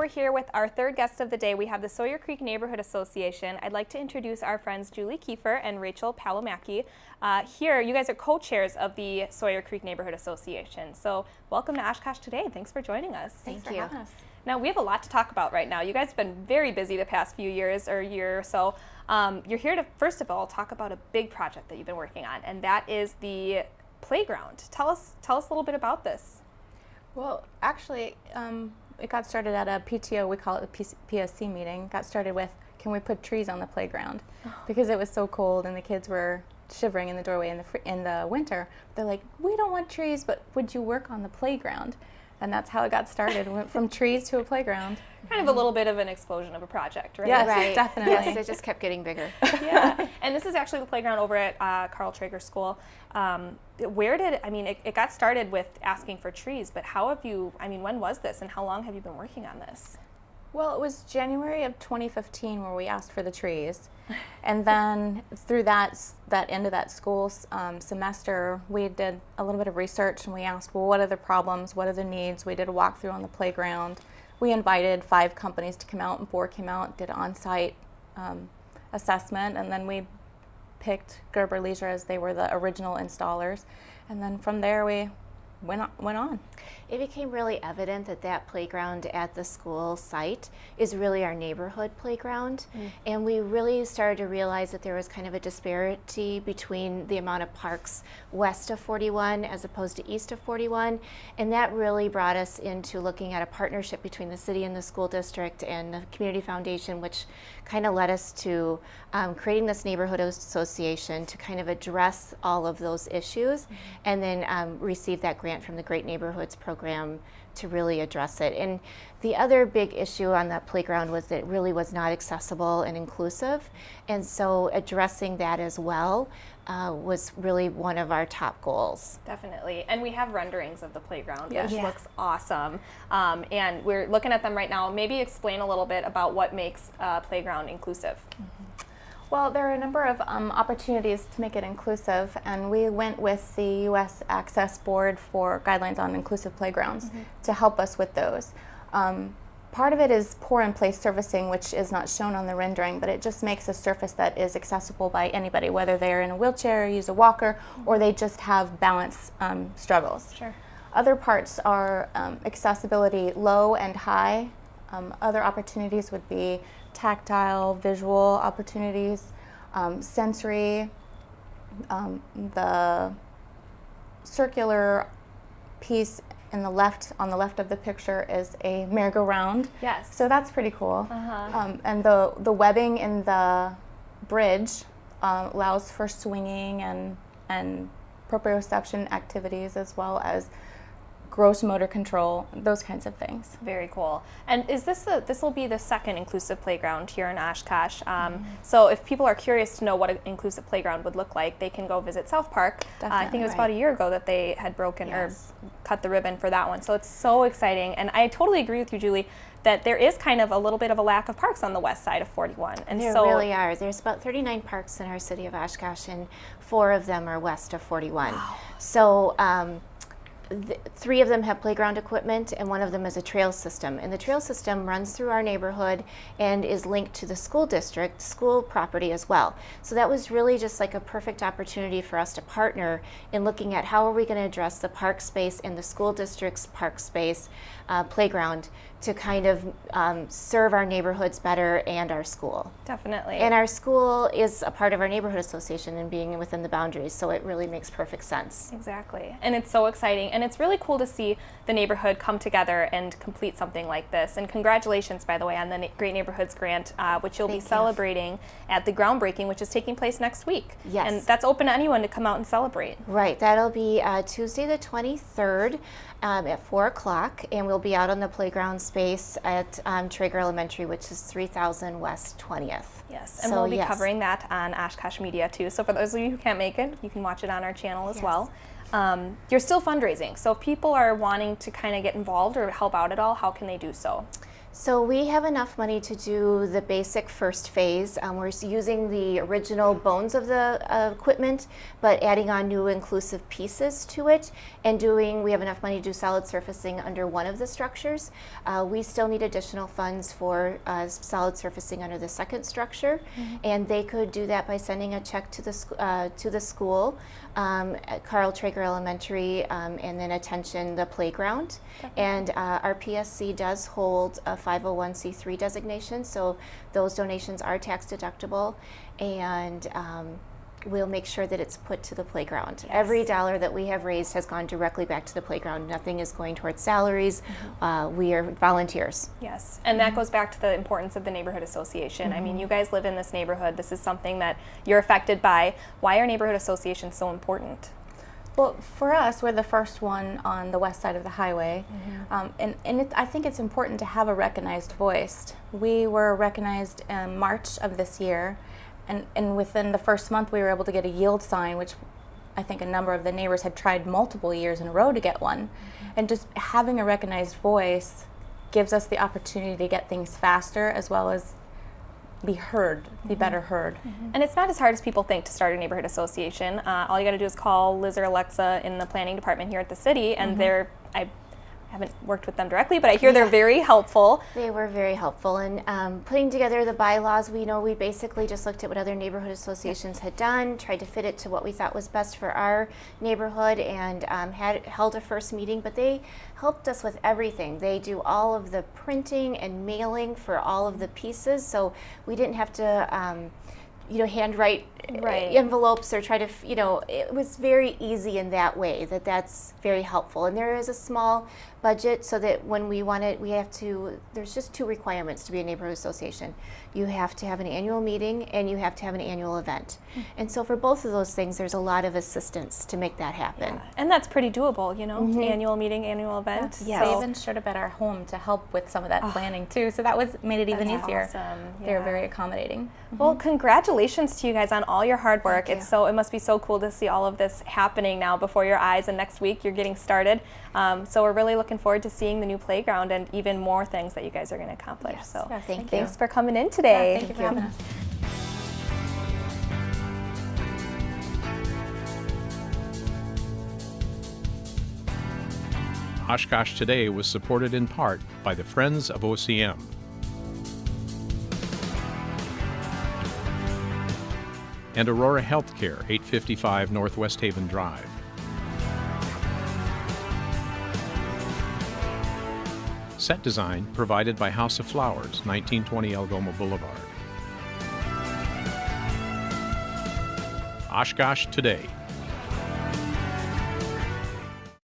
here with our third guest of the day. We have the Sawyer Creek Neighborhood Association. I'd like to introduce our friends Julie Kiefer and Rachel Palomaki. Here, you guys are co-chairs of the Sawyer Creek Neighborhood Association. So welcome to Oshkosh today. Thanks for joining us. Thanks for having us. Now, we have a lot to talk about right now. You guys have been very busy the past few years or year or so. You're here to, first of all, talk about a big project that you've been working on, and that is the playground. Tell us a little bit about this. Well, actually, it got started at a PTO, we call it a PSC meeting. Got started with, can we put trees on the playground? Because it was so cold and the kids were shivering in the doorway in the winter. They're like, we don't want trees, but would you work on the playground? And that's how it got started. We went from trees to a playground. Kind of a little bit of an explosion of a project, right? Yes, right. Definitely. Yes, it just kept getting bigger. Yeah, and this is actually the playground over at Carl Traeger School. It got started with asking for trees, but when was this and how long have you been working on this? Well, it was January of 2015 where we asked for the trees. And then through that end of that school semester, we did a little bit of research and we asked, well, what are the problems? What are the needs? We did a walkthrough on the playground. We invited 5 companies to come out and 4 came out, did an on-site assessment, and then we picked Gerber Leisure as they were the original installers. And then from there we went on. It became really evident that that playground at the school site is really our neighborhood playground. And we really started to realize that there was kind of a disparity between the amount of parks west of 41 as opposed to east of 41. And that really brought us into looking at a partnership between the city and the school district and the community foundation, which kind of led us to creating this neighborhood association to kind of address all of those issues and then receive that grant from the Great Neighborhoods program to really address it. And the other big issue on that playground was that it really was not accessible and inclusive. And so addressing that as well was really one of our top goals. Definitely. And we have renderings of the playground, Yes. which looks awesome. And we're looking at them right now. Maybe explain a little bit about what makes a playground inclusive. Well, there are a number of opportunities to make it inclusive, and we went with the U.S. Access Board for Guidelines on Inclusive Playgrounds to help us with those. Part of it is pour-in-place surfacing, which is not shown on the rendering, but it just makes a surface that is accessible by anybody, whether they're in a wheelchair, use a walker, or they just have balance struggles. Sure. Other parts are accessibility low and high. Other opportunities would be tactile, visual opportunities, sensory. The circular piece on the left of the picture is a merry-go-round. Yes. So that's pretty cool. And the webbing in the bridge allows for swinging and proprioception activities as well as gross motor control, those kinds of things. Very cool. And is this will be the second inclusive playground here in Oshkosh. So if people are curious to know what an inclusive playground would look like, they can go visit South Park. I think it was about a year ago that they had broken or cut the ribbon for that one. So it's so exciting. And I totally agree with you, Julie, that there is kind of a little bit of a lack of parks on the west side of 41. And there really are. There's about 39 parks in our city of Oshkosh, and 4 of them are west of 41. Wow. So 3 of them have playground equipment, and 1 of them is a trail system. And the trail system runs through our neighborhood and is linked to the school district, school property as well. So that was really just like a perfect opportunity for us to partner in looking at how are we going to address the park space and the school district's park space playground to kind of serve our neighborhoods better and our school. Definitely. And our school is a part of our neighborhood association and being within the boundaries, so it really makes perfect sense. Exactly. And it's so exciting. And it's really cool to see the neighborhood come together and complete something like this. And congratulations, by the way, on the Great Neighborhoods Grant, which you'll be celebrating at the groundbreaking, which is taking place next week. Yes. And that's open to anyone to come out and celebrate. Right. That'll be Tuesday the 23rd at 4 o'clock, and we'll be out on the playground space at Traeger Elementary, which is 3000 West 20th. Yes, and we'll be covering that on Oshkosh Media too. So for those of you who can't make it, you can watch it on our channel as well. You're still fundraising, so if people are wanting to kind of get involved or help out at all, how can they do so? So we have enough money to do the basic first phase. We're using the original bones of the equipment, but adding on new inclusive pieces to it, and we have enough money to do solid surfacing under one of the structures. We still need additional funds for solid surfacing under the second structure, and they could do that by sending a check to the school, at Carl Traeger Elementary, and then attention the playground. And our PSC does hold a 501c3 designation, so those donations are tax deductible, and we'll make sure that it's put to the playground. Yes. Every dollar that we have raised has gone directly back to the playground. Nothing is going towards salaries. We are volunteers. Yes, and that goes back to the importance of the neighborhood association. I mean, you guys live in this neighborhood. This is something that you're affected by. Why are neighborhood associations so important? Well, for us, we're the first one on the west side of the highway, I think it's important to have a recognized voice. We were recognized in March of this year, and within the first month we were able to get a yield sign, which I think a number of the neighbors had tried multiple years in a row to get one. And just having a recognized voice gives us the opportunity to get things faster, as well as be heard, be better heard. And it's not as hard as people think to start a neighborhood association. All you got to do is call Liz or Alexa in the planning department here at the city, and I haven't worked with them directly, but I hear they're very helpful. They were very helpful in putting together the bylaws. We basically just looked at what other neighborhood associations had done, tried to fit it to what we thought was best for our neighborhood, and held a first meeting, but they helped us with everything. They do all of the printing and mailing for all of the pieces, so we didn't have to handwrite envelopes or try to, it was very easy in that way. That's very helpful. And there is a small budget, so that when we want it, there's just two requirements to be a neighborhood association. You have to have an annual meeting, and you have to have an annual event. And so for both of those things, there's a lot of assistance to make that happen. Yeah. And that's pretty doable, annual meeting, annual event. Yeah. They even showed up at our home to help with some of that planning too, so that made it even easier. Awesome. They were very accommodating. Well, congratulations to you guys on all your hard work. It must be so cool to see all of this happening now before your eyes, and next week you're getting started. So we're really looking forward to seeing the new playground and even more things that you guys are going to accomplish. Yes. So Thanks for coming in today. Yeah, thank you for having us. Oshkosh Today was supported in part by the Friends of OCM. And Aurora Healthcare, 855 Northwest Haven Drive. Set design provided by House of Flowers, 1920 Algoma Boulevard. Oshkosh Today.